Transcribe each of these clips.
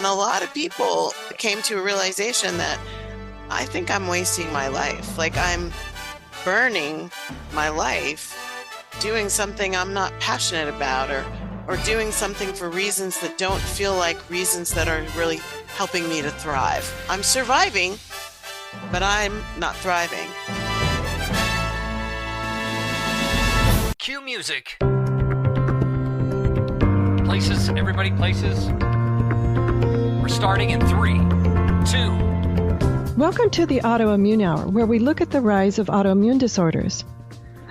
And a lot of people came to a realization that I think I'm wasting my life. Like I'm burning my life doing something I'm not passionate about or doing something for reasons that don't feel like reasons that are really helping me to thrive. I'm surviving, but I'm not thriving. Cue music. Places, everybody places. We're starting in 3, 2. Welcome to the Autoimmune Hour, where we look at the rise of autoimmune disorders.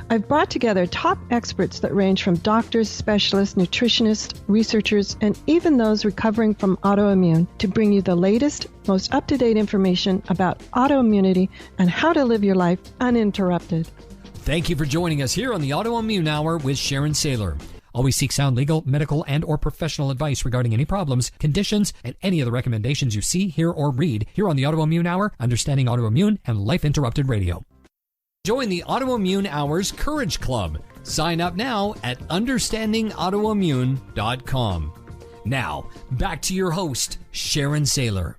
I've brought together top experts that range from doctors, specialists, nutritionists, researchers, and even those recovering from autoimmune to bring you the latest, most up-to-date information about autoimmunity and how to live your life uninterrupted. Thank you for joining us here on the Autoimmune Hour with Sharon Sayler. Always seek sound legal, medical, and or professional advice regarding any problems, conditions, and any of the recommendations you see, hear, or read here on the Autoimmune Hour, Understanding Autoimmune, and Life Interrupted Radio. Join the Autoimmune Hour's Courage Club. Sign up now at understandingautoimmune.com. Now, back to your host, Sharon Sayler.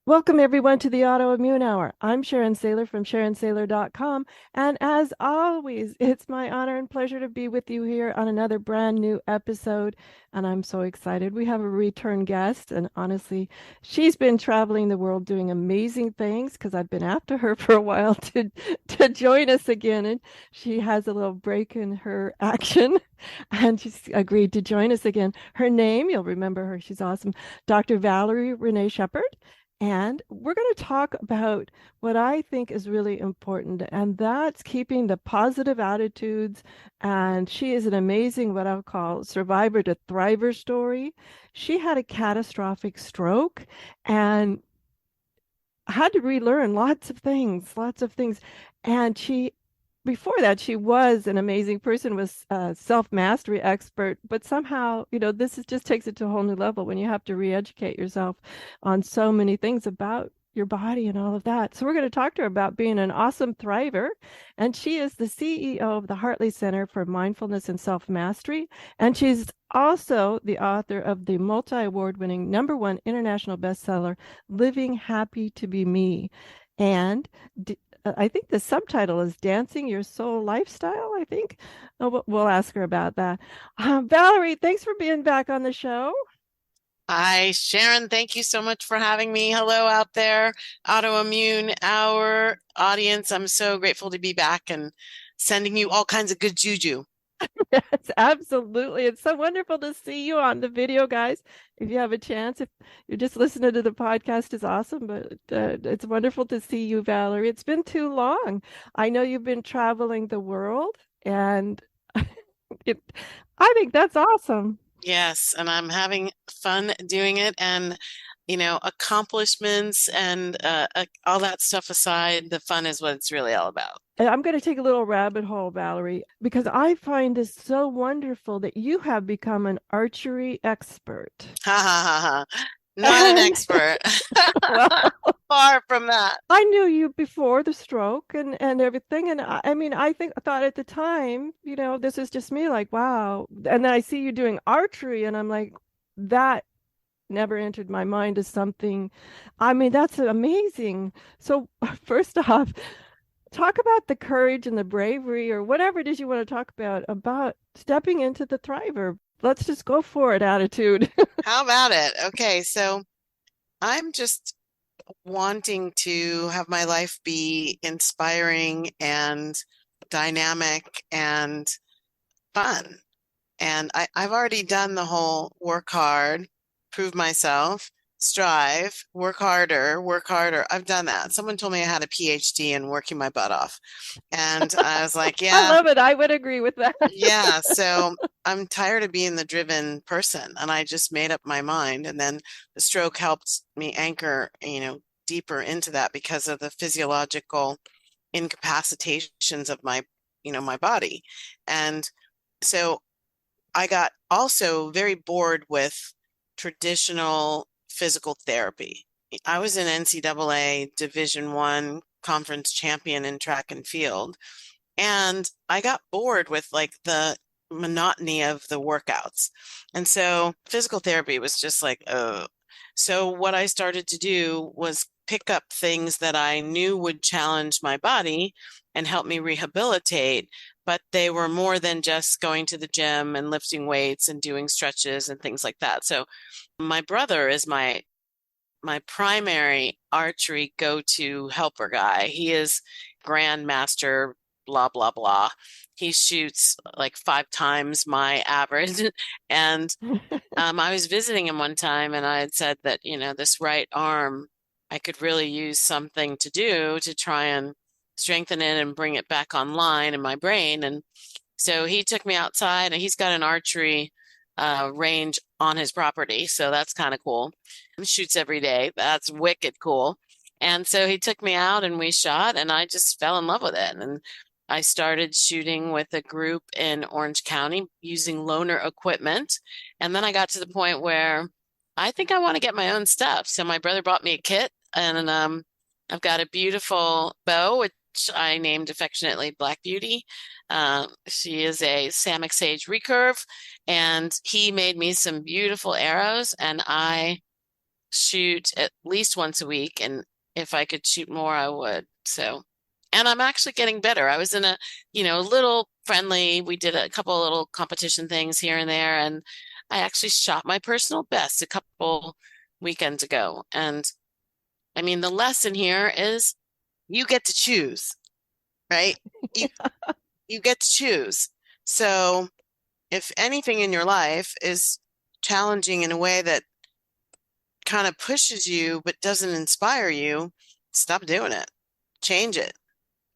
Welcome, everyone, to the Autoimmune Hour. I'm Sharon Sayler from SharonSayler.com, and as always, it's my honor and pleasure to be with you here on another brand new episode, and I'm so excited. We have a return guest, and honestly, she's been traveling the world doing amazing things because I've been after her for a while to join us again, and she has a little break in her action, and she's agreed to join us again. Her name, you'll remember her, she's awesome, Dr. Valerie René Sheppard. And we're going to talk about what I think is really important, and that's keeping the positive attitudes. And she is an amazing, what I'll call, survivor to thriver story. She had a catastrophic stroke and had to relearn lots of things. And before that, she was an amazing person, was a self-mastery expert, but somehow, this just takes it to a whole new level when you have to re-educate yourself on so many things about your body and all of that. So we're going to talk to her about being an awesome thriver. And she is the CEO of the Hartley Center for Mindfulness and Self-Mastery. And she's also the author of the multi-award-winning #1 international bestseller, Living Happy to Be Me. And I think the subtitle is Dancing Your Soul Lifestyle, I think. Oh, we'll ask her about that. Valerie, thanks for being back on the show. Hi, Sharon. Thank you so much for having me. Hello out there, Autoimmune Hour audience. I'm so grateful to be back and sending you all kinds of good juju. Yes, absolutely. It's so wonderful to see you on the video, guys. If you have a chance, if you're just listening to the podcast, is awesome, but it's wonderful to see you, Valerie. It's been too long. I know you've been traveling the world, and I think that's awesome. Yes, and I'm having fun doing it, and accomplishments and all that stuff aside, the fun is what it's really all about. And I'm going to take a little rabbit hole, Valerie, because I find this so wonderful that you have become an archery expert. Ha ha ha ha. Not an expert. Well, far from that. I knew you before the stroke and everything. And I thought at the time, this is just me, like, wow. And then I see you doing archery and I'm like, that never entered my mind as something. That's amazing. So first off, talk about the courage and the bravery or whatever it is you want to talk about stepping into the thriver. Let's just go for it attitude. How about it? Okay, so I'm just wanting to have my life be inspiring and dynamic and fun. And I've already done the whole work hard, prove myself, strive, work harder. I've done that. Someone told me I had a Ph.D. in working my butt off. And I was like, yeah. I love it. I would agree with that. Yeah. So I'm tired of being the driven person. And I just made up my mind. And then the stroke helped me anchor, deeper into that because of the physiological incapacitations of my body. And so I got also very bored with traditional physical therapy. I was an NCAA Division I conference champion in track and field, and I got bored with like the monotony of the workouts. And so physical therapy was just like, oh. So what I started to do was pick up things that I knew would challenge my body and help me rehabilitate, but they were more than just going to the gym and lifting weights and doing stretches and things like that. So my brother is my primary archery go-to helper guy. He is grandmaster, blah, blah, blah. He shoots like 5 times my average. And I was visiting him one time and I had said that, this right arm, I could really use something to do to try and strengthen it and bring it back online in my brain. And so he took me outside and he's got an archery range on his property. So that's kind of cool. He shoots every day. That's wicked cool. And so he took me out and we shot and I just fell in love with it. And I started shooting with a group in Orange County using loaner equipment. And then I got to the point where I think I want to get my own stuff. So my brother bought me a kit and I've got a beautiful bow, which I named affectionately Black Beauty. She is a Samick Sage recurve, and he made me some beautiful arrows, and I shoot at least once a week, and if I could shoot more, I would. So, and I'm actually getting better. I was in a little friendly, we did a couple of little competition things here and there, and I actually shot my personal best a couple weekends ago. And I mean, the lesson here is you get to choose, right? You you get to choose. So if anything in your life is challenging in a way that kind of pushes you but doesn't inspire you, stop doing it. Change it.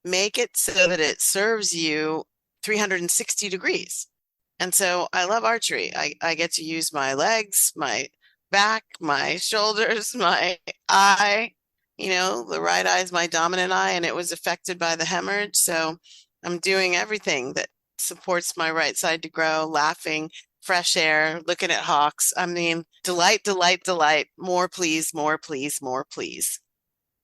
Make it so that it serves you 360 degrees. And so I love archery. I get to use my legs, my back, my shoulders, my eye. The right eye is my dominant eye, and it was affected by the hemorrhage. So I'm doing everything that supports my right side to grow, laughing, fresh air, looking at hawks. I mean, delight, delight, delight. More, please, more, please, more, please.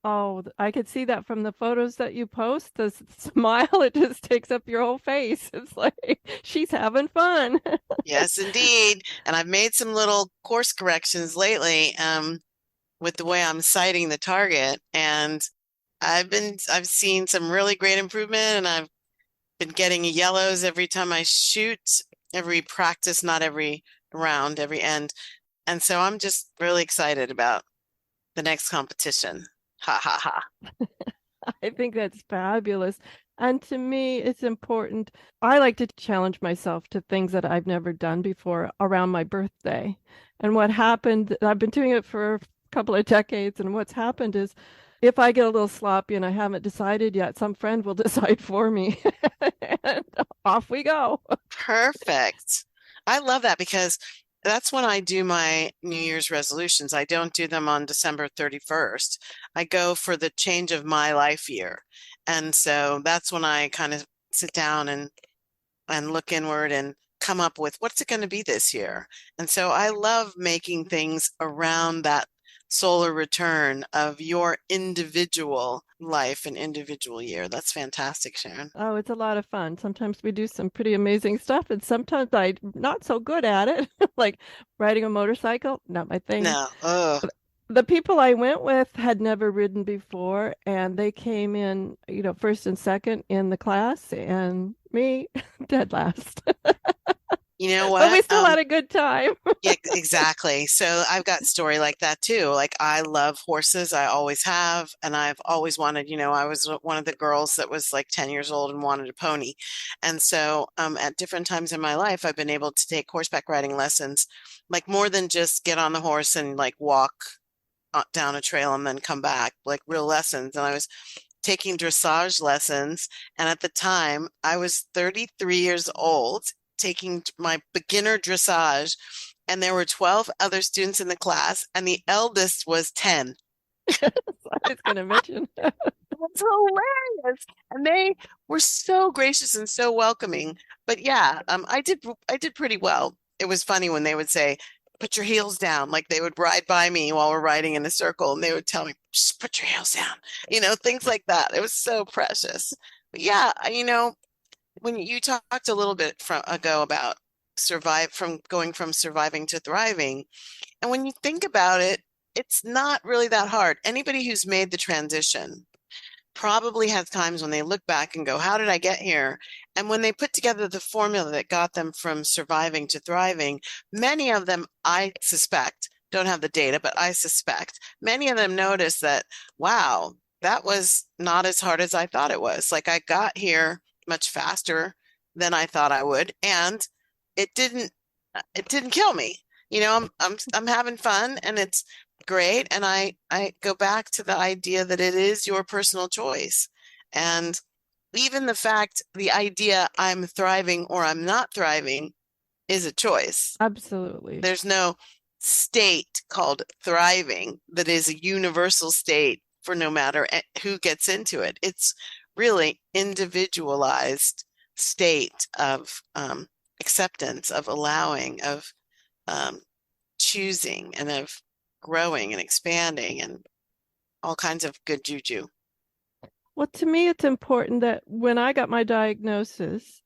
Oh, I could see that from the photos that you post. The smile, it just takes up your whole face. It's like she's having fun. Yes, indeed. And I've made some little course corrections lately, with the way I'm sighting the target. And I've seen some really great improvement, and I've been getting yellows every time I shoot, every practice, not every round, every end. And so I'm just really excited about the next competition. Ha ha ha. I think that's fabulous. And to me, it's important. I like to challenge myself to things that I've never done before around my birthday. And what happened, I've been doing it for a couple of decades, and what's happened is if I get a little sloppy and I haven't decided yet, some friend will decide for me. And off we go. Perfect. I love that because that's when I do my New Year's resolutions. I don't do them on December 31st. I go for the change of my life year. And so that's when I kind of sit down and look inward and come up with what's it going to be this year. And so I love making things around that solar return of your individual life and individual year. That's fantastic, Sharon. Oh, it's a lot of fun. Sometimes we do some pretty amazing stuff, and sometimes I'm not so good at it. Like riding a motorcycle, not my thing. No, oh, The people I went with had never ridden before, and they came in, first and second in the class, and me dead last. you know But we what? still had a good time. Yeah, exactly. So I've got story like that too. Like I love horses. I always have, and I've always wanted, I was one of the girls that was like 10 years old and wanted a pony. And so at different times in my life, I've been able to take horseback riding lessons, like more than just get on the horse and like walk down a trail and then come back, like real lessons. And I was taking dressage lessons. And at the time, I was 33 years old taking my beginner dressage, and there were 12 other students in the class, and the eldest was 10. I was going to mention. It was hilarious. And they were so gracious and so welcoming. But yeah, I did pretty well. It was funny when they would say, put your heels down. Like they would ride by me while we're riding in a circle and they would tell me, just put your heels down, things like that. It was so precious. But yeah, when you talked a little bit ago about going from surviving to thriving, and when you think about it, it's not really that hard. Anybody who's made the transition probably has times when they look back and go, how did I get here? And when they put together the formula that got them from surviving to thriving, many of them, I suspect, don't have the data, but I suspect many of them notice that, wow, that was not as hard as I thought it was. Like I got here much faster than I thought I would, and it didn't it didn't kill me. I'm having fun and it's great. And I go back to the idea that it is your personal choice. And even the idea I'm thriving or I'm not thriving is a choice. Absolutely. There's no state called thriving that is a universal state for no matter who gets into it. It's really individualized state of acceptance, of allowing, of choosing, and of growing and expanding and all kinds of good juju. Well, to me, it's important that when I got my diagnosis,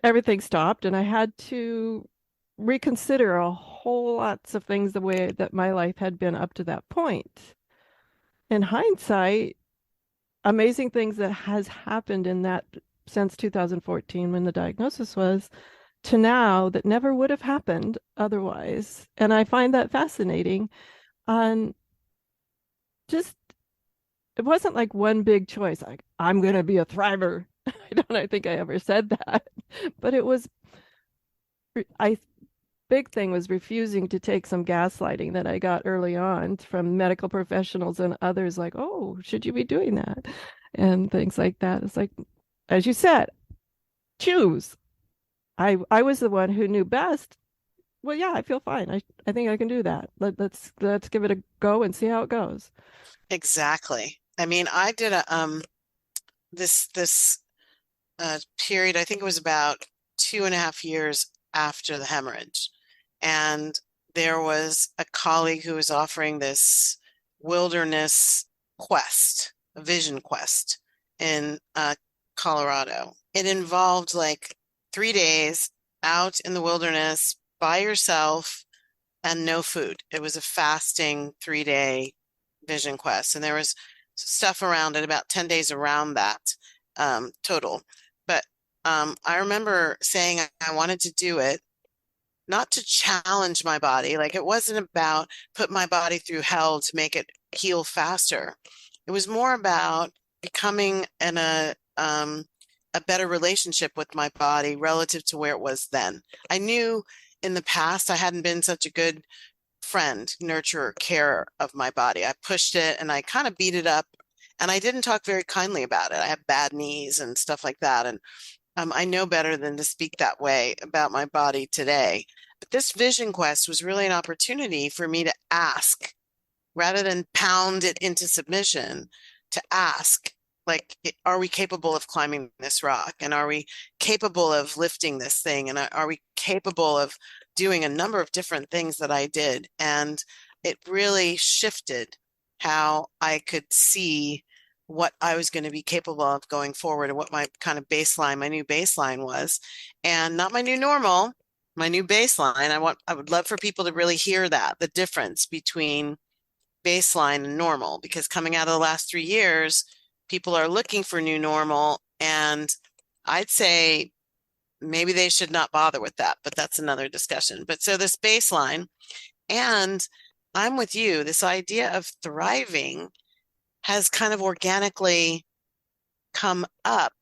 everything stopped and I had to reconsider a whole lots of things the way that my life had been up to that point. In hindsight, amazing things that has happened in that since 2014 when the diagnosis was to now that never would have happened otherwise. And I find that fascinating. On just it wasn't like one big choice, like I'm going to be a thriver. I think I ever said that, but it was I big thing was refusing to take some gaslighting that I got early on from medical professionals and others, like, oh, should you be doing that? And things like that. It's like, as you said, choose. I was the one who knew best. Well, yeah, I feel fine. I think I can do that. Let's give it a go and see how it goes. Exactly. I mean, I did a this period, I think it was about 2.5 years after the hemorrhage. And there was a colleague who was offering this wilderness quest, a vision quest in Colorado. It involved like 3 days out in the wilderness by yourself and no food. It was a fasting 3-day vision quest. And there was stuff around it, about 10 days around that total. But I remember saying I wanted to do it, not to challenge my body. Like it wasn't about put my body through hell to make it heal faster. It was more about becoming in a better relationship with my body relative to where it was then. I knew in the past I hadn't been such a good friend, nurturer, carer of my body. I pushed it and I kind of beat it up and I didn't talk very kindly about it. I have bad knees and stuff like that. And I know better than to speak that way about my body today. But this vision quest was really an opportunity for me to ask, rather than pound it into submission, to ask, like, are we capable of climbing this rock? And are we capable of lifting this thing? And are we capable of doing a number of different things that I did? And it really shifted how I could see what I was going to be capable of going forward and what my kind of baseline, my new baseline was, and not my new normal, my new baseline. I would love for people to really hear that, the difference between baseline and normal, because coming out of the last 3 years, people are looking for new normal. And I'd say maybe they should not bother with that, but that's another discussion. But so this baseline, and I'm with you, this idea of thriving has kind of organically come up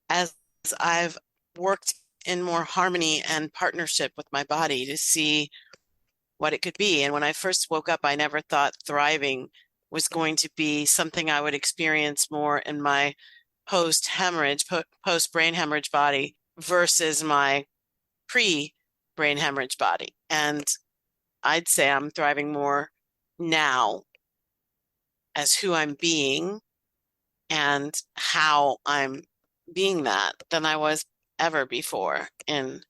as I've worked in more harmony and partnership with my body to see what it could be. And when I first woke up, I never thought thriving was going to be something I would experience more in my post-hemorrhage, post-brain hemorrhage body versus my pre-brain hemorrhage body. And I'd say I'm thriving more now as who I'm being and how I'm being that than I was ever before in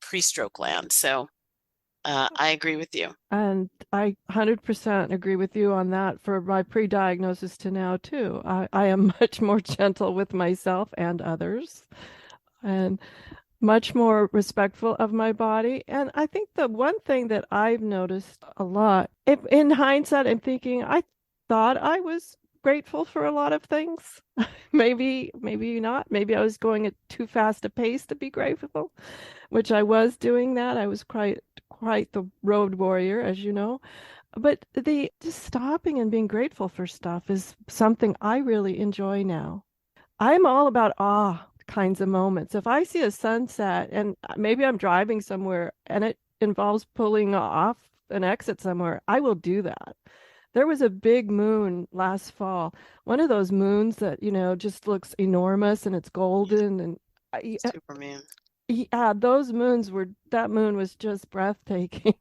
pre-stroke land. So I agree with you. And I 100% agree with you on that for my pre-diagnosis to now too. I am much more gentle with myself and others. And much more respectful of my body. And I think the one thing that I've noticed a lot, if in hindsight, I'm thinking I thought I was grateful for a lot of things. Maybe not. Maybe I was going at too fast a pace to be grateful, which I was doing that. I was quite the road warrior, as you know. But the just stopping and being grateful for stuff is something I really enjoy now. I'm all about awe kinds of moments. If I see a sunset and maybe I'm driving somewhere and it involves pulling off an exit somewhere, I will do that. There was a big moon last fall, one of those moons that, just looks enormous and it's golden. And Superman. yeah, that moon was just breathtaking.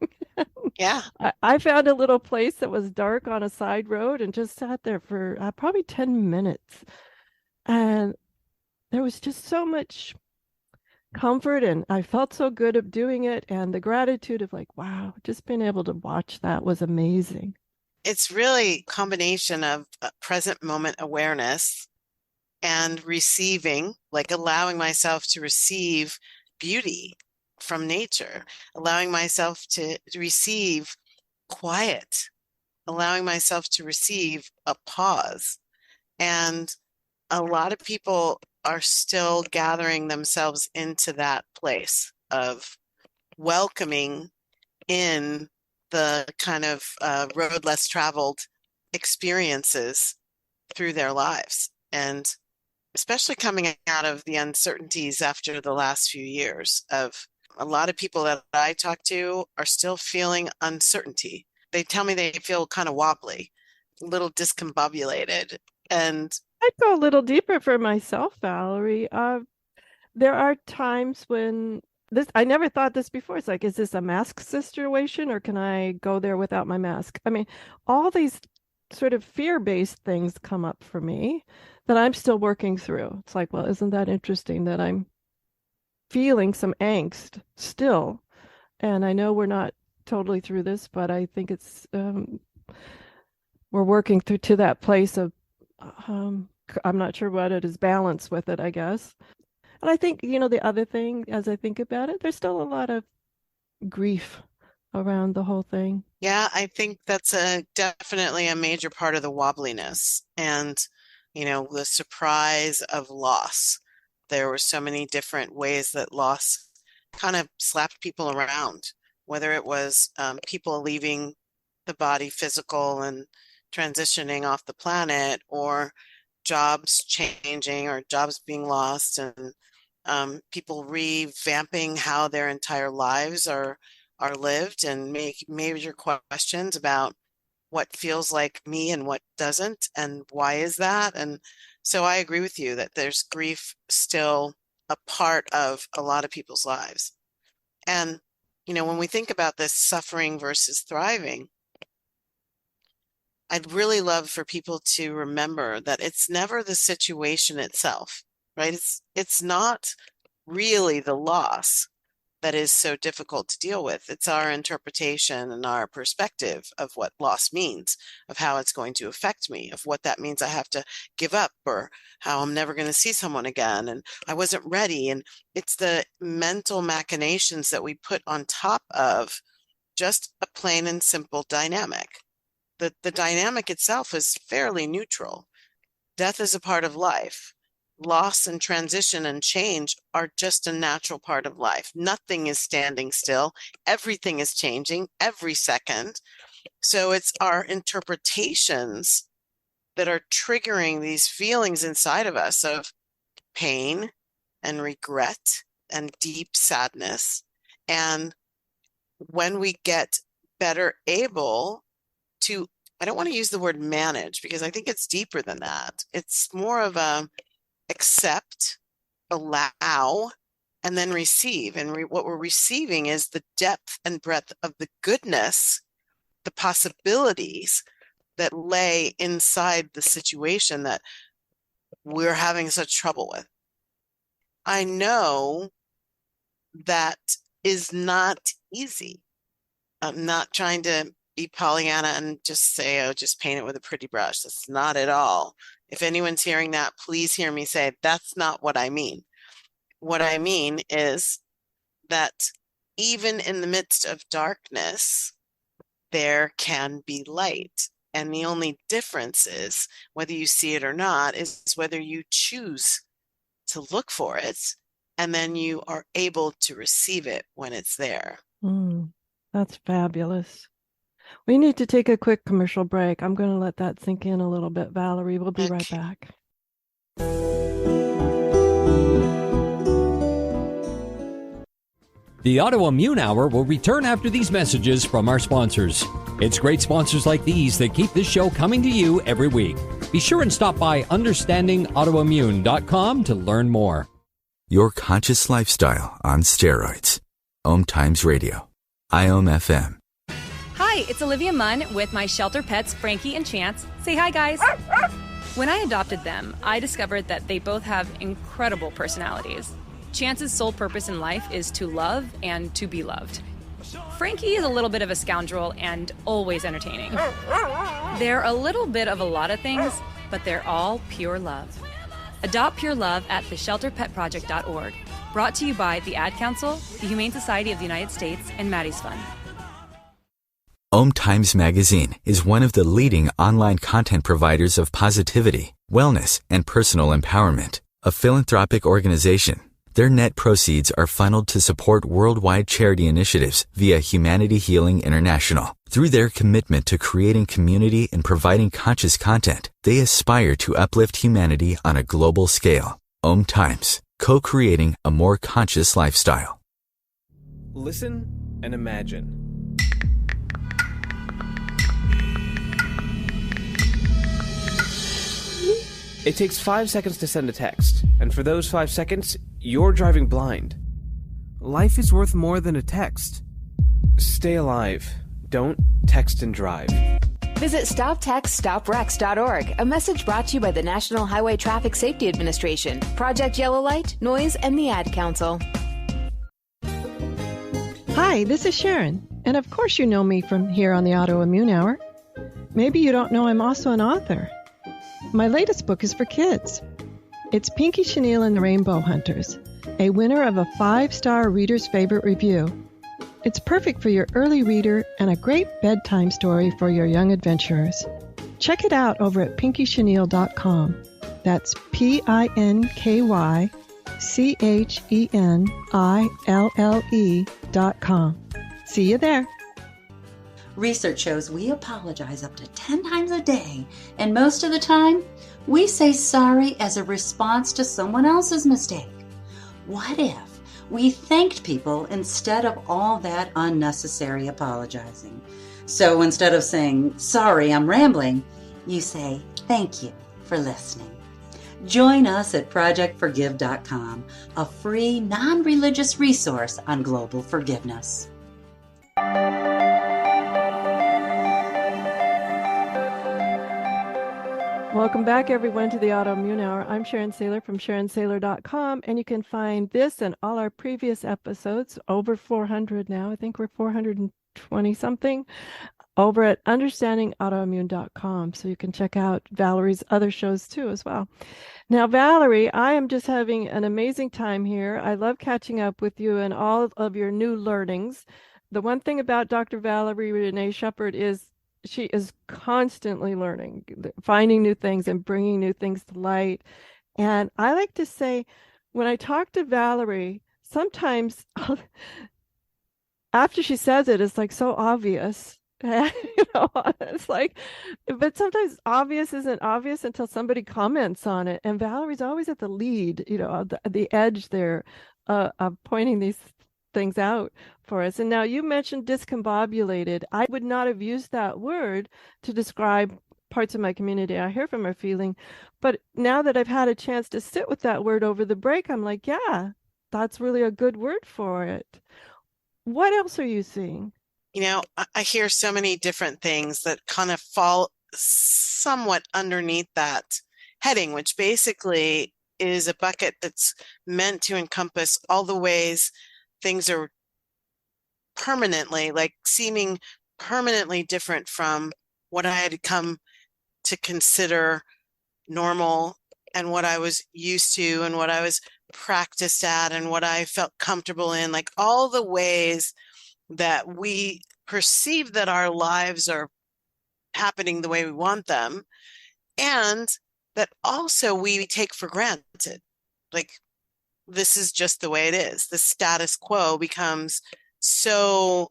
Yeah. I found a little place that was dark on a side road and just sat there for probably 10 minutes. And there was just so much comfort, and I felt so good of doing it. And the gratitude of like, wow, just being able to watch that was amazing. It's really a combination of present moment awareness and receiving, like allowing myself to receive beauty from nature, allowing myself to receive quiet, allowing myself to receive a pause. And a lot of people are still gathering themselves into that place of welcoming in the kind of road less traveled experiences through their lives. And especially coming out of the uncertainties after the last few years of a lot of people that I talk to are still feeling uncertainty. They tell me they feel kind of wobbly, a little discombobulated. And I'd go a little deeper for myself, Valerie. There are times when I never thought this before. It's like, is this a mask situation or can I go there without my mask? I mean, all these sort of fear-based things come up for me that I'm still working through. It's like, well, isn't that interesting that I'm feeling some angst still? And I know we're not totally through this, but I think we're working through to that place of I'm not sure what it is, balance with it, I guess. And I think, the other thing, as I think about it, there's still a lot of grief around the whole thing. yeah, I think that's definitely a major part of the wobbliness and, the surprise of loss. There were so many different ways that loss kind of slapped people around, whether it was people leaving the body physical and transitioning off the planet, or jobs changing or jobs being lost, and people revamping how their entire lives are lived, and make major questions about what feels like me and what doesn't, and why is that? And so I agree with you that there's grief still a part of a lot of people's lives. And, when we think about this suffering versus thriving, I'd really love for people to remember that it's never the situation itself, right? It's not really the loss that is so difficult to deal with. It's our interpretation and our perspective of what loss means, of how it's going to affect me, of what that means I have to give up, or how I'm never going to see someone again, and I wasn't ready. And it's the mental machinations that we put on top of just a plain and simple dynamic. The dynamic itself is fairly neutral. Death is a part of life. Loss and transition and change are just a natural part of life. Nothing is standing still. Everything is changing every second. So it's our interpretations that are triggering these feelings inside of us of pain and regret and deep sadness. And when we get better able to, I don't want to use the word manage because I think it's deeper than that. It's more of a accept, allow, and then receive. And what we're receiving is the depth and breadth of the goodness, the possibilities that lay inside the situation that we're having such trouble with. I know that is not easy. I'm not trying to be Pollyanna and just say, oh, just paint it with a pretty brush. That's not at all. If anyone's hearing that, please hear me say, that's not what I mean. What I mean is that even in the midst of darkness, there can be light. And the only difference is, whether you see it or not, is whether you choose to look for it, and then you are able to receive it when it's there. That's fabulous. We need to take a quick commercial break. I'm going to let that sink in a little bit, Valerie. We'll be right back. The Autoimmune Hour will return after these messages from our sponsors. It's great sponsors like these that keep this show coming to you every week. Be sure and stop by understandingautoimmune.com to learn more. Your conscious lifestyle on steroids. OMTimes Radio. IOM FM. Hi, it's Olivia Munn with my shelter pets, Frankie and Chance. Say hi, guys. When I adopted them, I discovered that they both have incredible personalities. Chance's sole purpose in life is to love and to be loved. Frankie is a little bit of a scoundrel and always entertaining. They're a little bit of a lot of things, but they're all pure love. Adopt pure love at theshelterpetproject.org. Brought to you by the Ad Council, the Humane Society of the United States, and Maddie's Fund. OMTimes Magazine is one of the leading online content providers of positivity, wellness, and personal empowerment. A philanthropic organization, their net proceeds are funneled to support worldwide charity initiatives via Humanity Healing International. Through their commitment to creating community and providing conscious content, they aspire to uplift humanity on a global scale. OMTimes, co-creating a more conscious lifestyle. Listen and imagine. It takes 5 seconds to send a text, and for those 5 seconds, you're driving blind. Life is worth more than a text. Stay alive. Don't text and drive. Visit StopTextStopWrecks.org, a message brought to you by the National Highway Traffic Safety Administration, Project Yellow Light, Noise, and the Ad Council. Hi, this is Sharon, and of course you know me from here on the Autoimmune Hour. Maybe you don't know I'm also an author. My latest book is for kids. It's Pinky Chenille and the Rainbow Hunters, a winner of a 5-star reader's favorite review. It's perfect for your early reader and a great bedtime story for your young adventurers. Check it out over at pinkychenille.com. That's PinkyChenille.com. See you there. Research shows we apologize up to 10 times a day, and most of the time, we say sorry as a response to someone else's mistake. What if we thanked people instead of all that unnecessary apologizing? So instead of saying, sorry, I'm rambling, you say, thank you for listening. Join us at projectforgive.com, a free, non-religious resource on global forgiveness. Welcome back, everyone, to the Autoimmune Hour. I'm Sharon Sayler from SharonSayler.com, and you can find this and all our previous episodes, over 400 now. I think we're 420-something, over at understandingautoimmune.com. So you can check out Valerie's other shows, too, as well. Now, Valerie, I am just having an amazing time here. I love catching up with you and all of your new learnings. The one thing about Dr. Valerie René Sheppard is she is constantly learning, finding new things and bringing new things to light. And I like to say, when I talk to Valerie, sometimes after she says it, it's like so obvious. It's like, but sometimes obvious isn't obvious until somebody comments on it. And Valerie's always at the lead, the edge there of pointing these things out for us. And now you mentioned discombobulated. I would not have used that word to describe parts of my community I hear from are feeling. But now that I've had a chance to sit with that word over the break, I'm like, yeah, that's really a good word for it. What else are you seeing? I hear so many different things that kind of fall somewhat underneath that heading, which basically is a bucket that's meant to encompass all the ways things are permanently, like seeming permanently different from what I had come to consider normal and what I was used to and what I was practiced at and what I felt comfortable in, like all the ways that we perceive that our lives are happening the way we want them, and that also we take for granted. Like, this is just the way it is. The status quo becomes so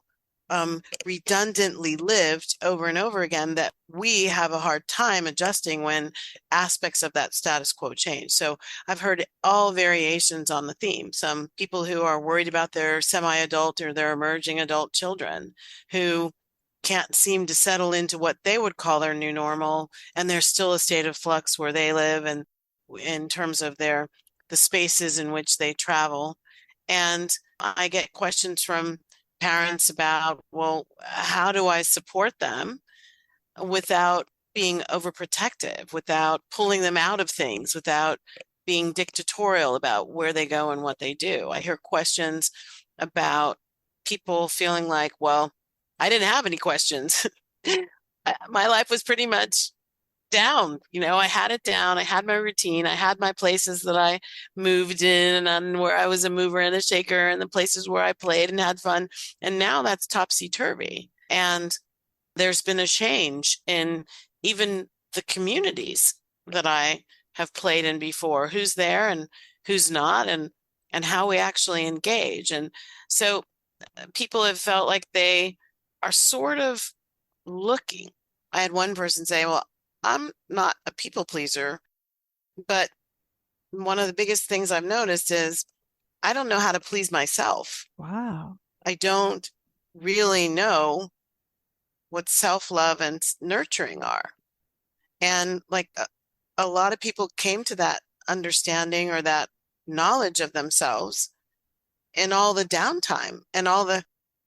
redundantly lived over and over again that we have a hard time adjusting when aspects of that status quo change. So I've heard all variations on the theme. Some people who are worried about their semi-adult or their emerging adult children who can't seem to settle into what they would call their new normal, and there's still a state of flux where they live and in terms of the spaces in which they travel. And I get questions from parents about, well, how do I support them without being overprotective, without pulling them out of things, without being dictatorial about where they go and what they do. I hear questions about people feeling like, well, I didn't have any questions. My life was pretty much down. I had it down. I had my routine. I had my places that I moved in and where I was a mover and a shaker, and the places where I played and had fun. And now that's topsy-turvy. And there's been a change in even the communities that I have played in before, who's there and who's not, and how we actually engage. And so people have felt like they are sort of looking. I had one person say, well, I'm not a people pleaser, but one of the biggest things I've noticed is I don't know how to please myself. Wow. I don't really know what self-love and nurturing are. And like a lot of people came to that understanding or that knowledge of themselves in all the downtime and all the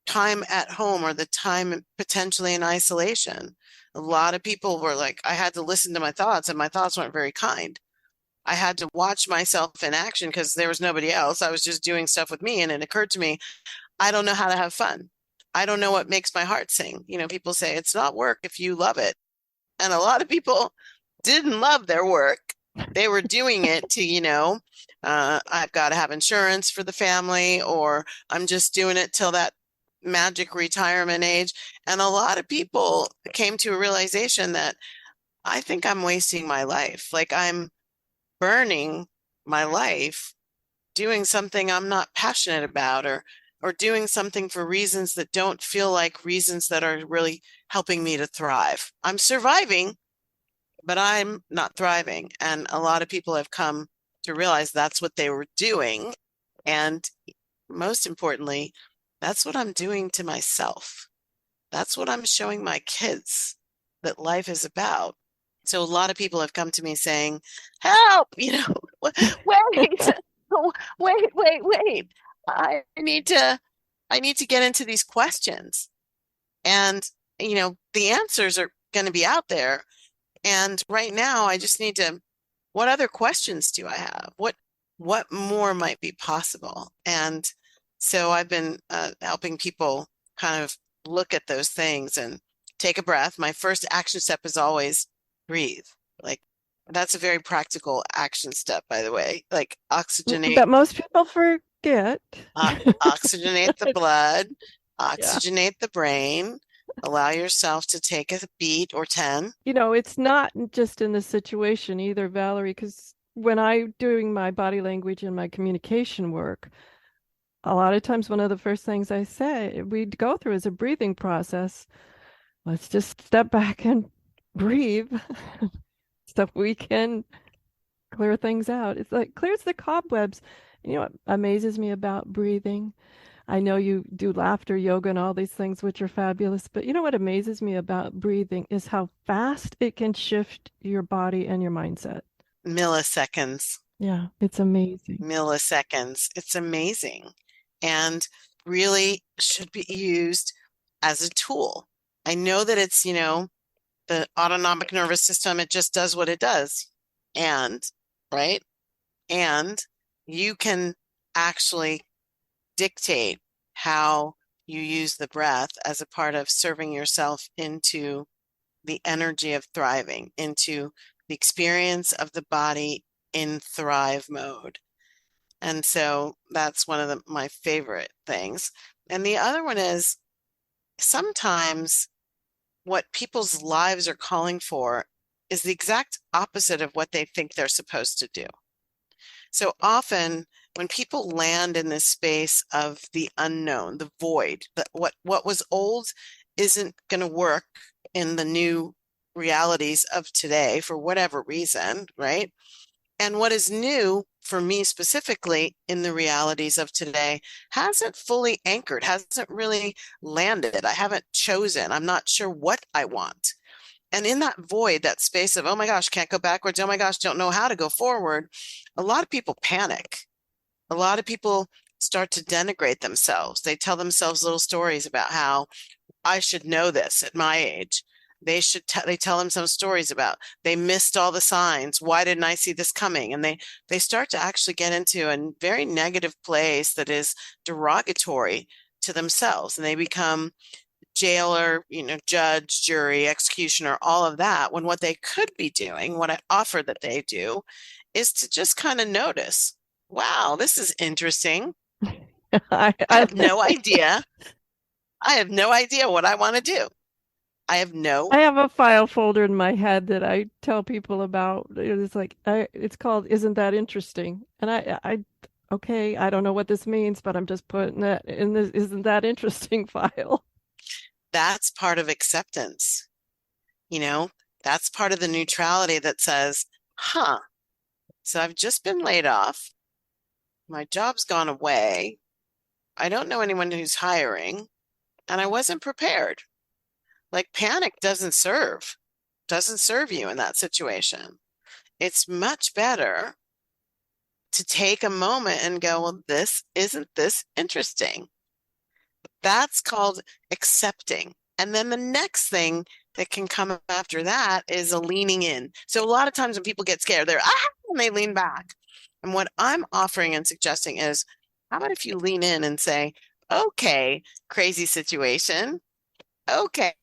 time at home or the time potentially in isolation. A lot of people were like, I had to listen to my thoughts, and my thoughts weren't very kind. I had to watch myself in action because there was nobody else. I was just doing stuff with me. And it occurred to me, I don't know how to have fun. I don't know what makes my heart sing. People say it's not work if you love it. And a lot of people didn't love their work. They were doing it to, I've got to have insurance for the family, or I'm just doing it till that magic retirement age. And a lot of people came to a realization that I think I'm wasting my life. Like, I'm burning my life doing something I'm not passionate about, or doing something for reasons that don't feel like reasons that are really helping me to thrive. I'm surviving, but I'm not thriving. And a lot of people have come to realize that's what they were doing. And most importantly, that's what I'm doing to myself. That's what I'm showing my kids that life is about. So a lot of people have come to me saying, help, wait, wait. I need to get into these questions. And, the answers are going to be out there. And right now I just need to, what other questions do I have? What more might be possible? And so I've been helping people kind of look at those things and take a breath. My first action step is always breathe. Like, that's a very practical action step, by the way. Like, oxygenate. That most people forget. Oxygenate the blood, oxygenate the brain, allow yourself to take a beat or 10. It's not just in this situation either, Valerie, because when I'm doing my body language and my communication work, a lot of times one of the first things I say we go through is a breathing process. Let's just step back and breathe so we can clear things out. It's like clears the cobwebs. What amazes me about breathing? I know you do laughter yoga and all these things, which are fabulous, but what amazes me about breathing is how fast it can shift your body and your mindset. Milliseconds. Yeah, it's amazing. Milliseconds. It's amazing. And really should be used as a tool. I know that it's, the autonomic nervous system, it just does what it does. Right? And you can actually dictate how you use the breath as a part of serving yourself into the energy of thriving, into the experience of the body in thrive mode. And so that's one of my favorite things. And the other one is sometimes what people's lives are calling for is the exact opposite of what they think they're supposed to do. So often when people land in this space of the unknown, the void, what was old isn't going to work in the new realities of today for whatever reason, right? And what is new for me specifically in the realities of today hasn't fully anchored, hasn't really landed. I haven't chosen. I'm not sure what I want. And in that void, that space of, oh my gosh, can't go backwards. Oh my gosh, don't know how to go forward. A lot of people panic. A lot of people start to denigrate themselves. They tell themselves little stories about how I should know this at my age. They tell themselves stories about they missed all the signs. Why didn't I see this coming? And they start to actually get into a very negative place that is derogatory to themselves. And they become jailer, judge, jury, executioner, all of that, when what they could be doing, what I offer that they do, is to just kind of notice, wow, this is interesting. I have no idea. I have no idea what I want to do. I have a file folder in my head that I tell people about. It's like, it's called Isn't That Interesting? And okay, I don't know what this means, but I'm just putting that in this Isn't That Interesting file. That's part of acceptance. That's part of the neutrality that says, so I've just been laid off. My job's gone away. I don't know anyone who's hiring, and I wasn't prepared. Like panic doesn't serve you in that situation. It's much better to take a moment and go, well, isn't this interesting? That's called accepting. And then the next thing that can come after that is a leaning in. So a lot of times when people get scared, and they lean back. And what I'm offering and suggesting is, how about if you lean in and say, okay, crazy situation. Okay,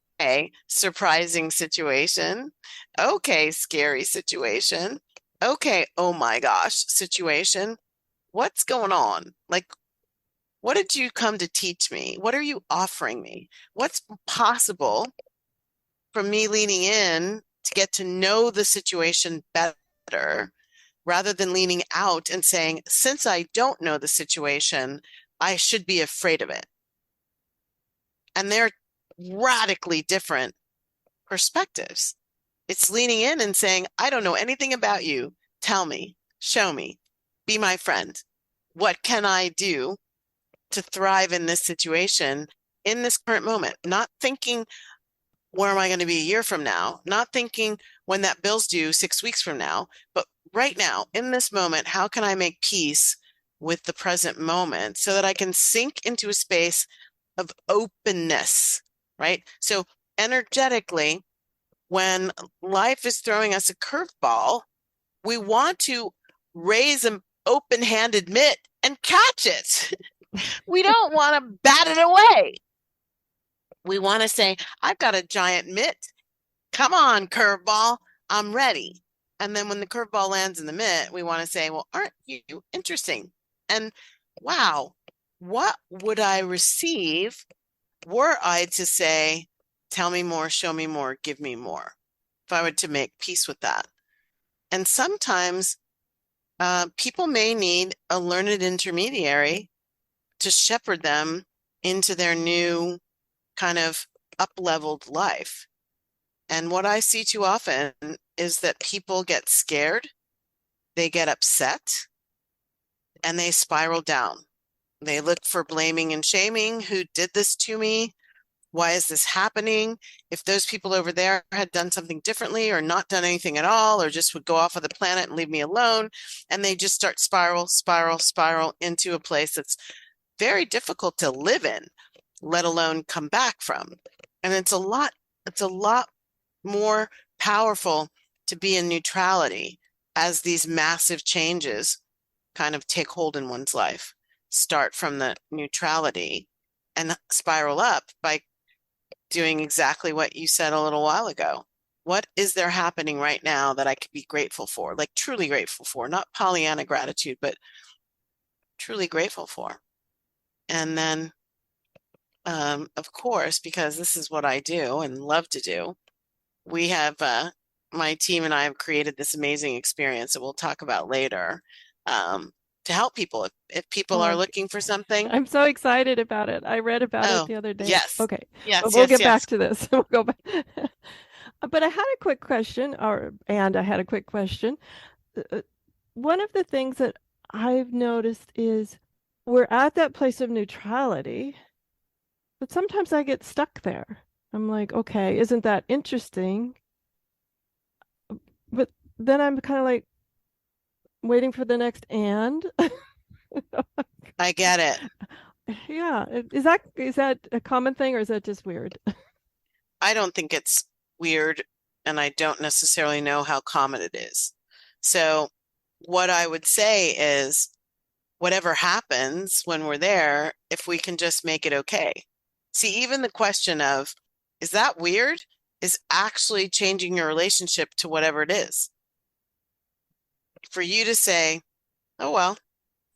surprising situation. Okay, scary situation. Okay, oh my gosh, situation. What's going on? Like, what did you come to teach me? What are you offering me? What's possible from me leaning in to get to know the situation better, rather than leaning out and saying, since I don't know the situation, I should be afraid of it. And they're radically different perspectives. It's leaning in and saying, I don't know anything about you. Tell me, show me, be my friend. What can I do to thrive in this situation, in this current moment? Not thinking, where am I going to be a year from now? Not thinking when that bill's due 6 weeks from now, but right now, in this moment, how can I make peace with the present moment so that I can sink into a space of openness, right? So energetically, when life is throwing us a curveball, we want to raise an open-handed mitt and catch it. We don't want to bat it away. We want to say, I've got a giant mitt. Come on, curveball. I'm ready. And then when the curveball lands in the mitt, we want to say, well, aren't you interesting? And wow, what would I receive were I to say, tell me more, show me more, give me more, if I were to make peace with that? And sometimes people may need a learned intermediary to shepherd them into their new kind of up-leveled life. And what I see too often is that people get scared, they get upset, and they spiral down. They look for blaming and shaming. Who did this to me? Why is this happening? If those people over there had done something differently or not done anything at all, or just would go off of the planet and leave me alone, and they just start spiral into a place that's very difficult to live in, let alone come back from. And it's a lot more powerful to be in neutrality as these massive changes kind of take hold in one's life. Start from the neutrality and spiral up by doing exactly what you said a little while ago. What is there happening right now that I could be grateful for, like truly grateful for, not Pollyanna gratitude, but truly grateful for. And then, of course, because this is what I do and love to do, we have my team and I have created this amazing experience that we'll talk about later, to help people if people are looking for something. I'm so excited about it. I read about it Oh, the other day. yes. Okay. Yes, But we'll yes, get yes. back to this. We'll go back. But I had a quick question, and I had a quick question. One of the things that I've noticed is we're at that place of neutrality, but sometimes I get stuck there. I'm like, okay, isn't that interesting? But then I'm kind of like waiting for the next and. I get it. Yeah. Is that a common thing or is that just weird? I don't think it's weird, and I don't necessarily know how common it is. So, what I would say is, whatever happens when we're there, if we can just make it okay. See, even the question of, is that weird, is actually changing your relationship to whatever it is. For you to say, oh, well,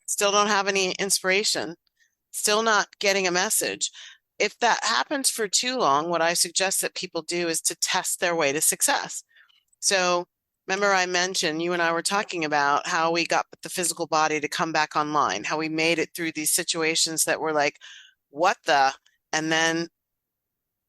still don't have any inspiration, still not getting a message. If that happens for too long, what I suggest that people do is to test their way to success. So remember I mentioned, you and I were talking about how we got the physical body to come back online, how we made it through these situations that were like, what the? And then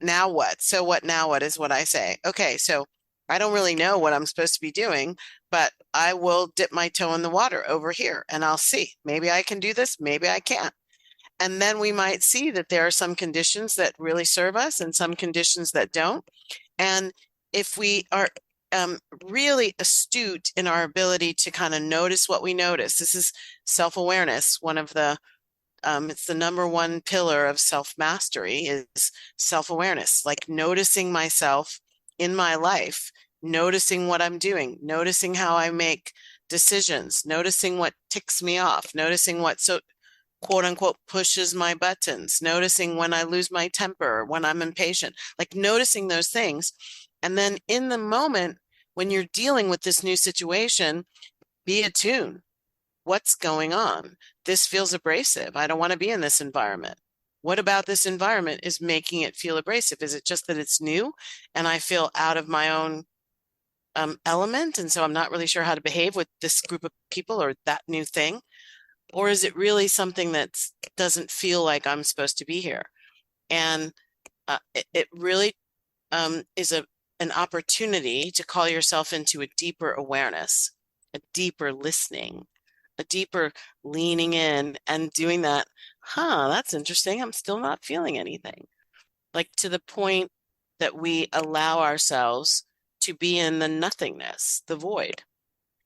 now what? So what now what is what I say. Okay, so I don't really know what I'm supposed to be doing, but I will dip my toe in the water over here and I'll see. Maybe I can do this, maybe I can't. And then we might see that there are some conditions that really serve us and some conditions that don't. And if we are really astute in our ability to kind of notice what we notice, this is self-awareness. One of the, it's the number one pillar of self-mastery is self-awareness, like noticing myself in my life, noticing what I'm doing, noticing how I make decisions, noticing what ticks me off, noticing what quote unquote pushes my buttons, noticing when I lose my temper, when I'm impatient, like noticing those things. And then in the moment when you're dealing with this new situation, be attuned. What's going on? This feels abrasive. I don't want to be in this environment. What about this environment is making it feel abrasive? Is it just that it's new and I feel out of my own element? And so I'm not really sure how to behave with this group of people or that new thing. Or is it really something that doesn't feel like I'm supposed to be here? And it really is an opportunity to call yourself into a deeper awareness, a deeper listening, a deeper leaning in and doing that. That's interesting. I'm still not feeling anything. Like to the point that we allow ourselves to be in the nothingness, the void.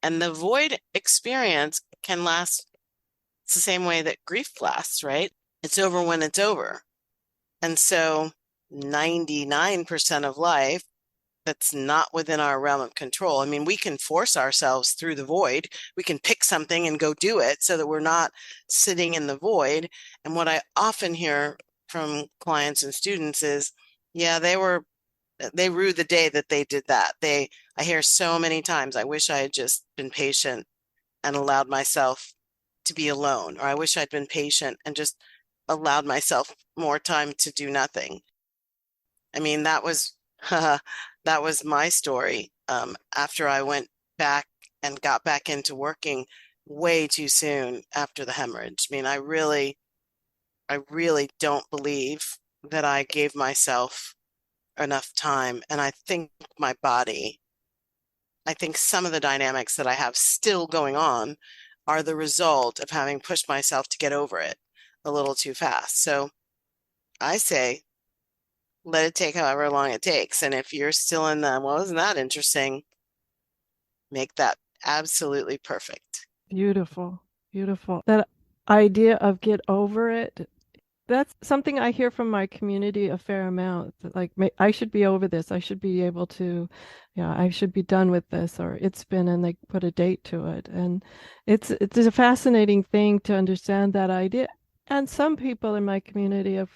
And the void experience can last. It's the same way that grief lasts, right? It's over when it's over. And so 99% of life that's not within our realm of control. I mean, we can force ourselves through the void. We can pick something and go do it so that we're not sitting in the void. And what I often hear from clients and students is, yeah, they rue the day that they did that. I hear so many times, I wish I had just been patient and allowed myself to be alone, or I wish I'd been patient and just allowed myself more time to do nothing. I mean, that was that was my story. After I went back and got back into working way too soon after the hemorrhage. I mean, I really don't believe that I gave myself enough time. And I think I think some of the dynamics that I have still going on are the result of having pushed myself to get over it a little too fast. So I say, let it take however long it takes. And if you're still in the, well, isn't that interesting? Make that absolutely perfect. Beautiful. Beautiful. That idea of get over it, that's something I hear from my community a fair amount. Like, I should be over this. I should be able to, yeah, I should be done with this, or it's been, and they put a date to it. And it's a fascinating thing to understand that idea. And some people in my community have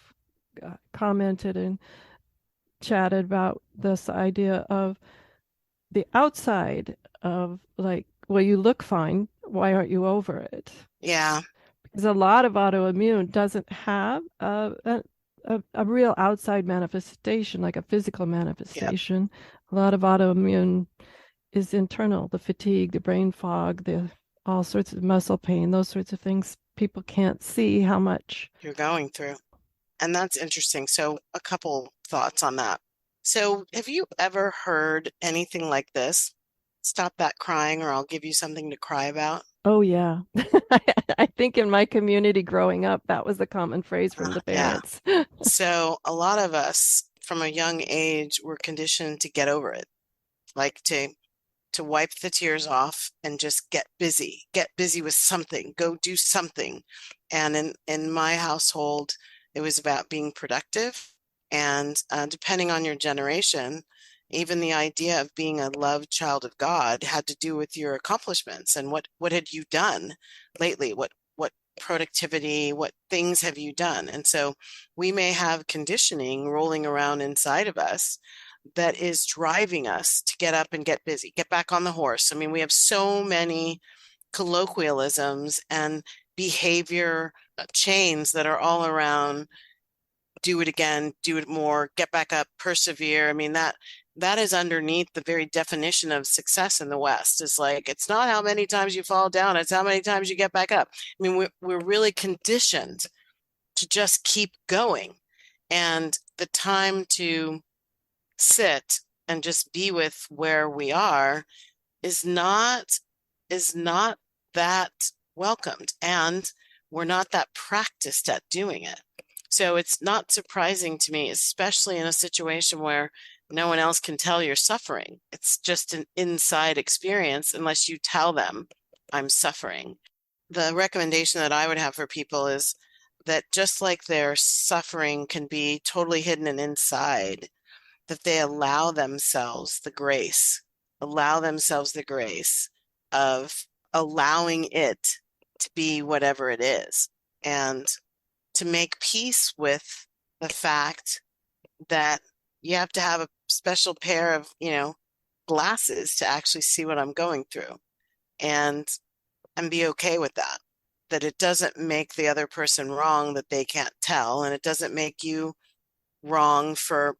commented and chatted about this idea of the outside of like, well, you look fine. Why aren't you over it? Yeah. Because a lot of autoimmune doesn't have a real outside manifestation, like a physical Yep, manifestation. A lot of autoimmune is internal, the fatigue, the brain fog, the all sorts of muscle pain, those sorts of things. People can't see how much. you're going through. And that's interesting. So, a couple thoughts on that. So, have you ever heard anything like this? Stop that crying, or I'll give you something to cry about. Oh, yeah. I think in my community growing up, that was the common phrase from the Yeah. parents. So, a lot of us from a young age were conditioned to get over it, like to wipe the tears off and just get busy with something, go do something. And in my household, it was about being productive. And depending on your generation, even the idea of being a loved child of God had to do with your accomplishments and what had you done lately? What productivity, what things have you done? And so we may have conditioning rolling around inside of us that is driving us to get up and get busy, get back on the horse. I mean, we have so many colloquialisms and behavior chains that are all around do it again, do it more, get back up, persevere. I mean, that is underneath the very definition of success in the West. Is like, it's not how many times you fall down, it's how many times you get back up. I mean, we're really conditioned to just keep going. And the time to sit and just be with where we are is not that welcomed, and we're not that practiced at doing it. So it's not surprising to me, especially in a situation where no one else can tell you're suffering. It's just an inside experience unless you tell them I'm suffering. The recommendation that I would have for people is that just like their suffering can be totally hidden and inside, that they allow themselves the grace of allowing it to be whatever it is, and to make peace with the fact that you have to have a special pair of, glasses to actually see what I'm going through, and be okay with that. That it doesn't make the other person wrong that they can't tell, and it doesn't make you wrong for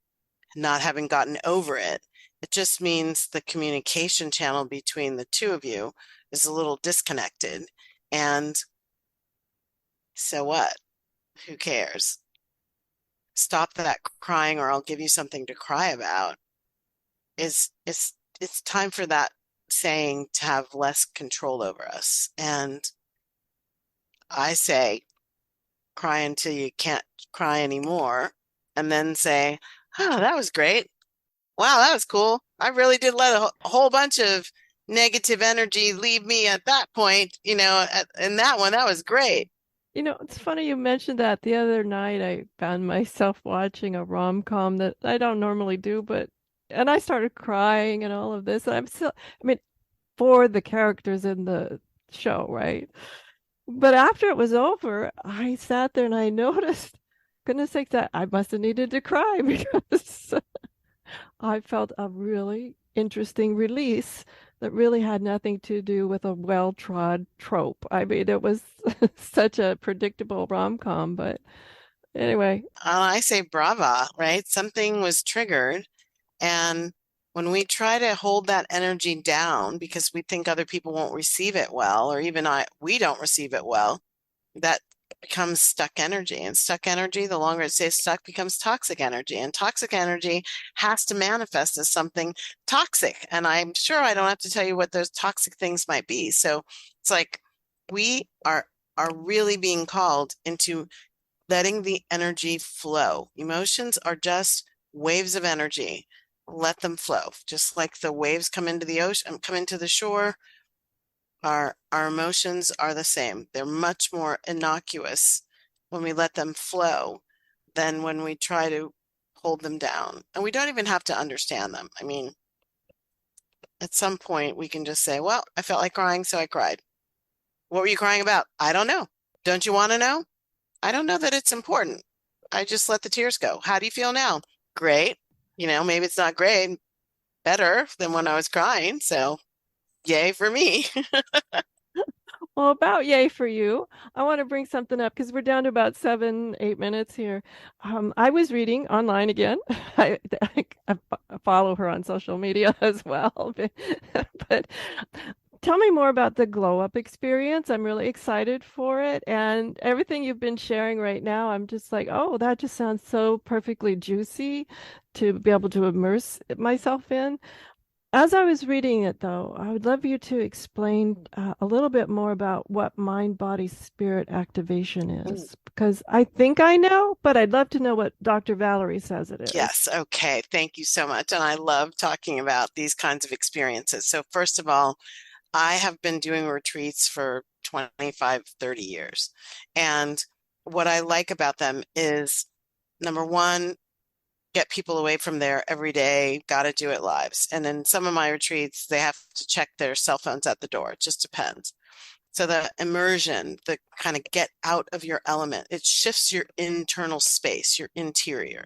not having gotten over it. It just means the communication channel between the two of you is a little disconnected. And so what? Who cares? Stop that crying, or I'll give you something to cry about. It's time for that saying to have less control over us. And I say, cry until you can't cry anymore, and then say, oh, that was great. Wow, that was cool. I really did let a whole bunch of negative energy leave me at that point, in that one. That was great. It's funny you mentioned that. The other night I found myself watching a rom-com that I don't normally do, and I started crying and all of this. And I'm still, I mean, for the characters in the show, right? But after it was over, I sat there and I noticed, goodness sakes, that I must have needed to cry because I felt a really interesting release that really had nothing to do with a well-trod trope. I mean, it was such a predictable rom-com, but anyway. I say brava, right? Something was triggered. And when we try to hold that energy down because we think other people won't receive it well, or even we don't receive it well, that becomes stuck energy. And stuck energy, the longer it stays stuck, becomes toxic energy. And toxic energy has to manifest as something toxic. And I'm sure I don't have to tell you what those toxic things might be. So it's like we are really being called into letting the energy flow. Emotions are just waves of energy. Let them flow. Just like the waves come into the ocean, come into the shore, our emotions are the same. They're much more innocuous when we let them flow than when we try to hold them down. And we don't even have to understand them. I mean, at some point we can just say, well, I felt like crying, so I cried. What were you crying about? I don't know. Don't you want to know? I don't know that it's important. I just let the tears go. How do you feel now? Great. Maybe it's not great, better than when I was crying. So yay for me. Well, about yay for you. I want to bring something up because we're down to about 7, 8 minutes here. I was reading online again. I follow her on social media as well. But tell me more about the glow up experience. I'm really excited for it. And everything you've been sharing right now, I'm just like, oh, that just sounds so perfectly juicy to be able to immerse myself in. As I was reading it, though, I would love you to explain a little bit more about what mind, body, spirit activation Mm. is, because I think I know, but I'd love to know what Dr. Valerie says it is. Yes, okay. Thank you so much. And I love talking about these kinds of experiences. So first of all, I have been doing retreats for 25, 30 years. And what I like about them is number one, get people away from their everyday, got to do it lives. And in some of my retreats, they have to check their cell phones at the door. It just depends. So the immersion, the kind of get out of your element, it shifts your internal space, your interior.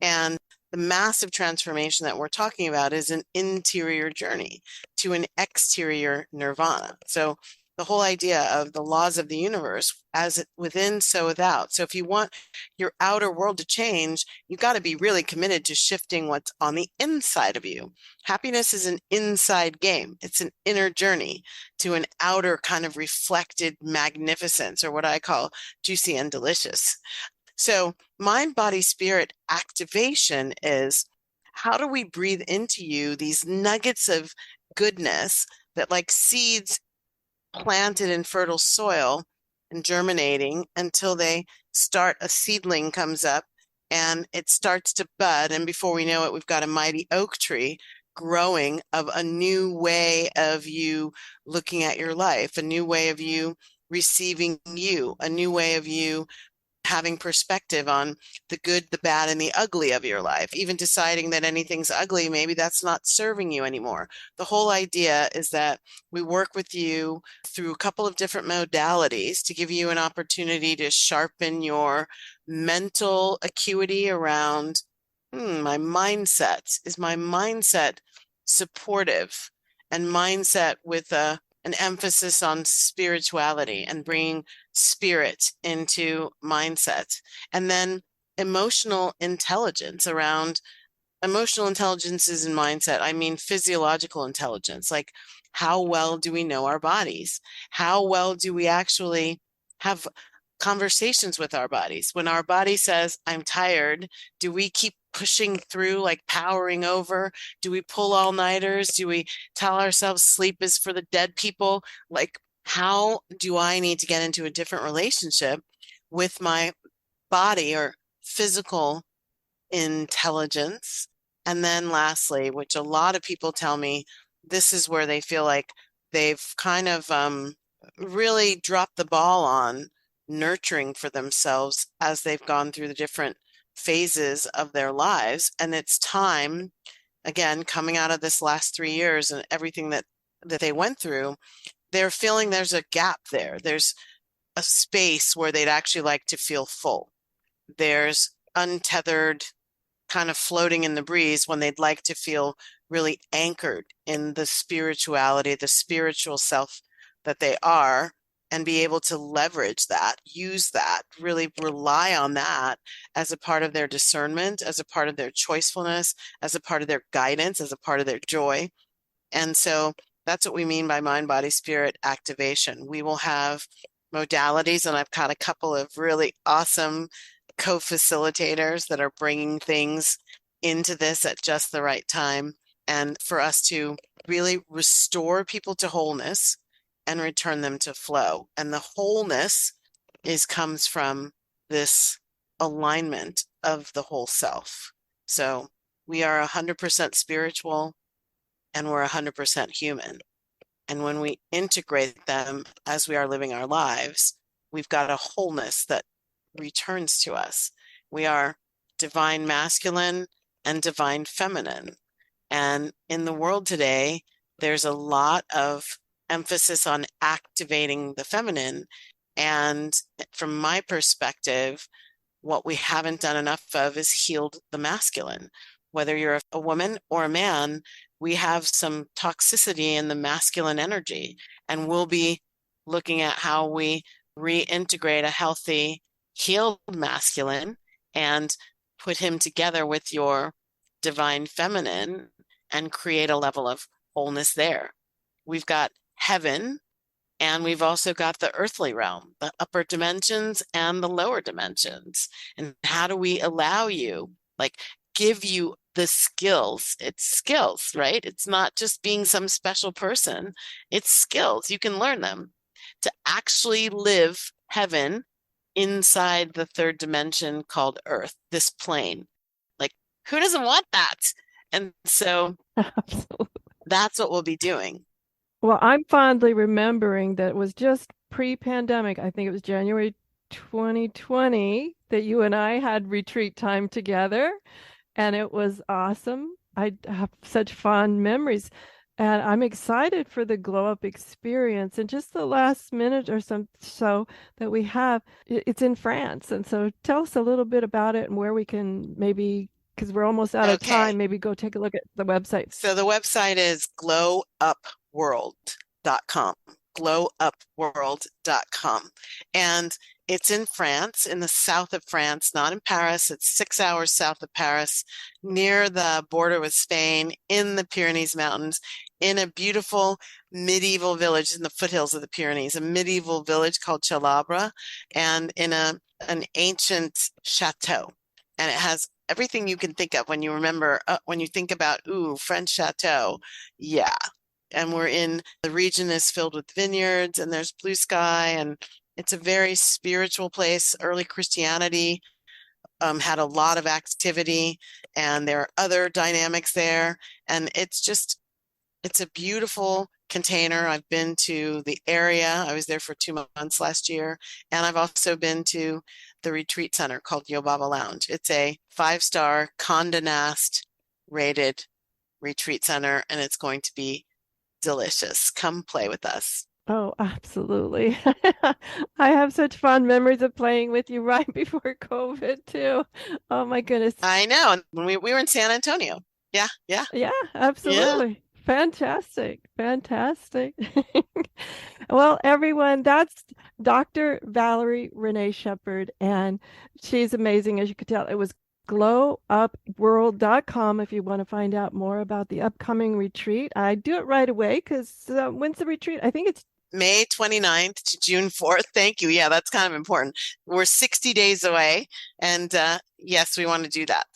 And the massive transformation that we're talking about is an interior journey to an exterior nirvana. So the whole idea of the laws of the universe, as it within, so without. So if you want your outer world to change, you've got to be really committed to shifting what's on the inside of you. Happiness is an inside game. It's an inner journey to an outer kind of reflected magnificence, or what I call juicy and delicious. So mind, body, spirit activation is how do we breathe into you these nuggets of goodness that, like seeds planted in fertile soil and germinating until they start, a seedling comes up and it starts to bud. And before we know it, we've got a mighty oak tree growing of a new way of you looking at your life, a new way of you receiving you, a new way of you having perspective on the good, the bad, and the ugly of your life, even deciding that anything's ugly, maybe that's not serving you anymore. The whole idea is that we work with you through a couple of different modalities to give you an opportunity to sharpen your mental acuity around my mindset. Is my mindset supportive? And mindset with an emphasis on spirituality and bringing spirit into mindset. And then emotional intelligence around emotional intelligence is in mindset. I mean, physiological intelligence, like how well do we know our bodies? How well do we actually have conversations with our bodies? When our body says, I'm tired, do we keep pushing through, like powering over? Do we pull all-nighters? Do we tell ourselves sleep is for the dead people? Like, how do I need to get into a different relationship with my body or physical intelligence? And then lastly, which a lot of people tell me, this is where they feel like they've kind of really dropped the ball on nurturing for themselves as they've gone through the different phases of their lives. And it's time, again, coming out of this last 3 years and everything that they went through, they're feeling there's a gap there. There's a space where they'd actually like to feel full. There's untethered, kind of floating in the breeze when they'd like to feel really anchored in the spirituality, the spiritual self that they are, and be able to leverage that, use that, really rely on that as a part of their discernment, as a part of their choicefulness, as a part of their guidance, as a part of their joy. And so that's what we mean by mind, body, spirit activation. We will have modalities, and I've got a couple of really awesome co-facilitators that are bringing things into this at just the right time. And for us to really restore people to wholeness and return them to flow. And the wholeness comes from this alignment of the whole self. So we are 100% spiritual and we're 100% human. And when we integrate them as we are living our lives, we've got a wholeness that returns to us. We are divine masculine and divine feminine. And in the world today, there's a lot of emphasis on activating the feminine. And from my perspective, what we haven't done enough of is healed the masculine. Whether you're a woman or a man, we have some toxicity in the masculine energy, and we'll be looking at how we reintegrate a healthy, healed masculine and put him together with your divine feminine and create a level of wholeness there. We've got heaven, and we've also got the earthly realm, the upper dimensions and the lower dimensions. And how do we allow you, like, give you the skills? It's skills, right? It's not just being some special person. It's skills. You can learn them to actually live heaven inside the third dimension called earth, this plane. Like, who doesn't want that? And so that's what we'll be doing. Well, I'm fondly remembering that it was just pre-pandemic. I think it was January 2020 that you and I had retreat time together, and it was awesome. I have such fond memories, and I'm excited for the glow up experience. And just the last minute or so that we have, it's in France. And so tell us a little bit about it and where we can maybe, because we're almost out of time, maybe go take a look at the website. So the website is glowupworld.com, glowupworld.com. And it's in France, in the south of France, not in Paris. It's 6 hours south of Paris, near the border with Spain, in the Pyrenees Mountains, in a beautiful medieval village in the foothills of the Pyrenees, a medieval village called Chalabre, and in an ancient chateau. And it has everything you can think of when you remember, when you think about, French chateau. Yeah. And the region is filled with vineyards, and there's blue sky, and it's a very spiritual place. Early Christianity had a lot of activity, and there are other dynamics there. And it's a beautiful container. I've been to the area. I was there for 2 months last year. And I've also been to the retreat center called Yobaba Lounge. It's a 5-star Condé Nast rated retreat center, and it's going to be delicious. Come play with us. Oh, absolutely. I have such fond memories of playing with you right before COVID too. Oh my goodness. I know. When we were in San Antonio. Yeah. Yeah, absolutely. Yeah. Fantastic. Well, everyone, that's Dr. Valerie René Sheppard, and she's amazing. As you could tell, it was glowupworld.com if you want to find out more about the upcoming retreat. I do it right away because when's the retreat? I think it's May 29th to June 4th. Thank you. Yeah, that's kind of important. We're 60 days away, and yes, we want to do that.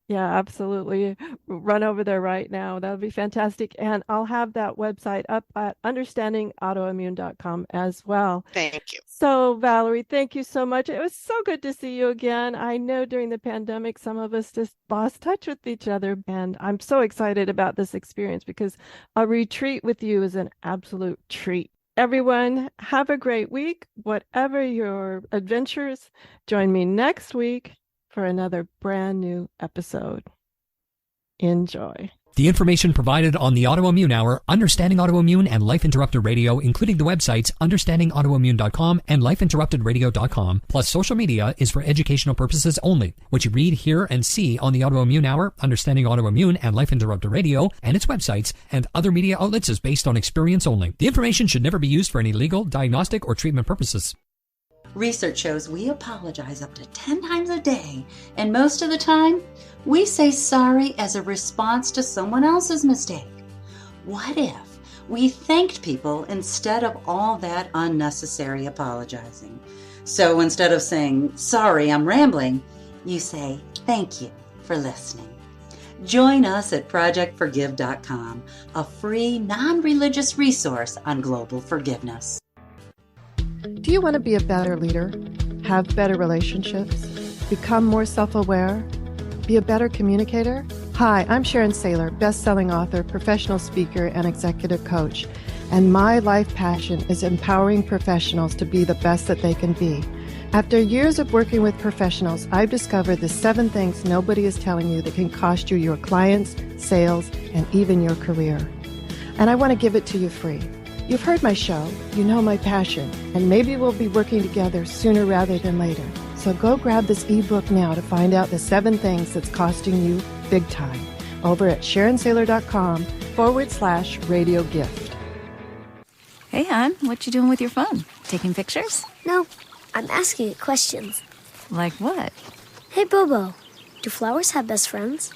Yeah, absolutely. Run over there right now. That would be fantastic. And I'll have that website up at understandingautoimmune.com as well. Thank you. So, Valerie, thank you so much. It was so good to see you again. I know during the pandemic, some of us just lost touch with each other. And I'm so excited about this experience because a retreat with you is an absolute treat. Everyone, have a great week. Whatever your adventures, join me next week for another brand new episode. Enjoy. The information provided on the Autoimmune Hour, Understanding Autoimmune, and Life Interrupted Radio, including the websites understandingautoimmune.com and lifeinterruptedradio.com, plus social media, is for educational purposes only. What you read, hear, and see on the Autoimmune Hour, Understanding Autoimmune, and Life Interrupted Radio, and its websites, and other media outlets is based on experience only. The information should never be used for any legal, diagnostic, or treatment purposes. Research shows we apologize up to 10 times a day, and most of the time, we say sorry as a response to someone else's mistake. What if we thanked people instead of all that unnecessary apologizing? So instead of saying, sorry, I'm rambling, you say, thank you for listening. Join us at projectforgive.com, a free, non-religious resource on global forgiveness. Do you want to be a better leader, have better relationships, become more self-aware, be a better communicator? Hi, I'm Sharon Sayler, best-selling author, professional speaker, and executive coach. And my life passion is empowering professionals to be the best that they can be. After years of working with professionals, I've discovered the 7 things nobody is telling you that can cost you your clients, sales, and even your career. And I want to give it to you free. You've heard my show, you know my passion, and maybe we'll be working together sooner rather than later. So go grab this ebook now to find out the 7 things that's costing you big time over at SharonSayler.com/radio gift. Hey, hon, what you doing with your phone? Taking pictures? No, I'm asking it questions. Like what? Hey, Bobo, do flowers have best friends?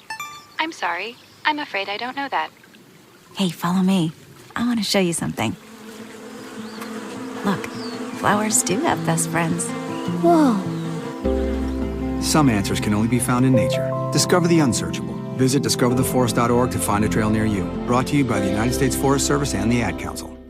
I'm sorry. I'm afraid I don't know that. Hey, follow me. I want to show you something. Look, flowers do have best friends. Whoa. Some answers can only be found in nature. Discover the unsearchable. Visit discovertheforest.org to find a trail near you. Brought to you by the United States Forest Service and the Ad Council.